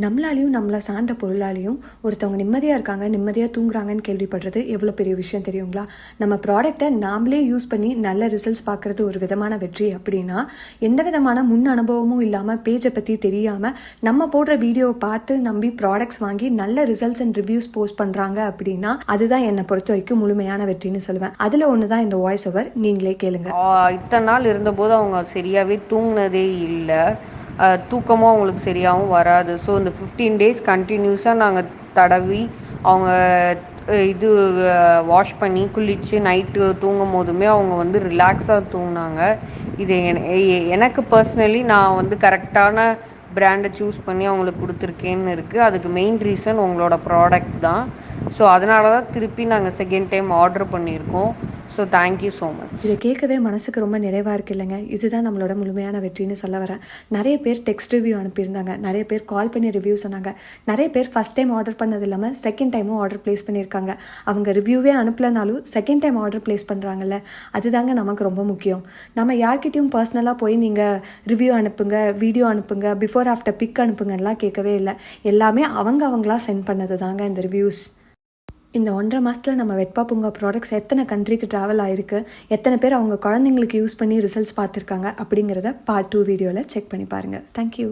நம்மளாலையும் நம்மளை சார்ந்த பொருளாலையும் ஒருத்தவங்க நிம்மதியாக இருக்காங்க, நிம்மதியாக தூங்குறாங்கன்னு கேள்விப்படுறது எவ்வளோ பெரிய விஷயம் தெரியுங்களா? நம்ம ப்ராடக்டை நாமளே யூஸ் பண்ணி நல்ல ரிசல்ட்ஸ் பார்க்குறது ஒரு விதமான வெற்றி அப்படின்னா, எந்த விதமான முன் அனுபவமும் இல்லாமல் பேஜை பற்றி தெரியாமல் நம்ம போடுற வீடியோவை பார்த்து நம்பி ப்ராடக்ட்ஸ் வாங்கி நல்ல ரிசல்ட்ஸ் அண்ட் ரிவ்யூஸ் போஸ்ட் பண்ணுறாங்க அப்படின்னா, அதுதான் என்னை பொறுத்த வரைக்கும் முழுமையான வெற்றின்னு சொல்லுவேன். அதில் ஒன்று தான் இந்த வாய்ஸ் ஓவர். நீங்களே கேளுங்க. இத்தனை நாள் இருந்தபோது அவங்க சரியாகவே தூங்கினதே இல்லை, தூக்கமும் அவங்களுக்கு சரியாகவும் வராது. ஸோ இந்த 15 days கண்டினியூஸாக நாங்கள் தடவி அவங்க இது வாஷ் பண்ணி குளித்து நைட்டு தூங்கும் போதுமே அவங்க வந்து ரிலாக்ஸாக தூங்கினாங்க. இது எனக்கு பர்சனலி நான் வந்து கரெக்டான பிராண்டை சூஸ் பண்ணி அவங்களுக்கு கொடுத்துருக்கேன்னு இருக்குது. அதுக்கு மெயின் ரீசன் உங்களோட ப்ராடக்ட் தான். ஸோ அதனால தான் திருப்பி நாங்கள் செகண்ட் டைம் ஆர்டர் பண்ணியிருக்கோம். So thank you so much. இதை கேட்கவே மனசுக்கு ரொம்ப நிறைவாக இருக்குது இல்லைங்க? இதுதான் நம்மளோட முழுமையான வெற்றின்னு சொல்ல வரேன். நிறைய பேர் டெக்ஸ்ட் ரிவ்யூ அனுப்பியிருந்தாங்க, நிறைய பேர் கால் பண்ணி ரிவ்யூ சொன்னாங்க, நிறைய பேர் ஃபஸ்ட் டைம் ஆர்டர் பண்ணது இல்லாமல் செகண்ட் டைமும் ஆர்டர் ப்ளேஸ் பண்ணியிருக்காங்க. அவங்க ரிவ்யூவே அனுப்பலனாலும் செகண்ட் டைம் ஆர்டர் ப்ளேஸ் பண்ணுறாங்கல்ல, அதுதாங்க நமக்கு ரொம்ப முக்கியம். நம்ம யார்கிட்டையும் பர்சனலாக போய் நீங்கள் ரிவ்யூ அனுப்புங்க, வீடியோ அனுப்புங்க, பிஃபோர் ஆஃப்டர் பிக் அனுப்புங்கலாம் கேட்கவே இல்லை. எல்லாமே அவங்களா சென்ட் பண்ணது தாங்க இந்த ரிவ்யூஸ். இந்த 1.5 மாதத்தில் நம்ம வெட்பா பூங்கா ப்ராடக்ட்ஸ் எத்தனை கண்ட்ரிக்கு ட்ராவல் ஆகிருக்கு, எத்தனை பேர் அவங்க குழந்தைங்களுக்கு யூஸ் பண்ணி ரிசல்ட்ஸ் பார்த்துருக்காங்க அப்படிங்கிறத பார்ட் 2 வீடியோவில் செக் பண்ணி பாருங்கள். தேங்க்யூ.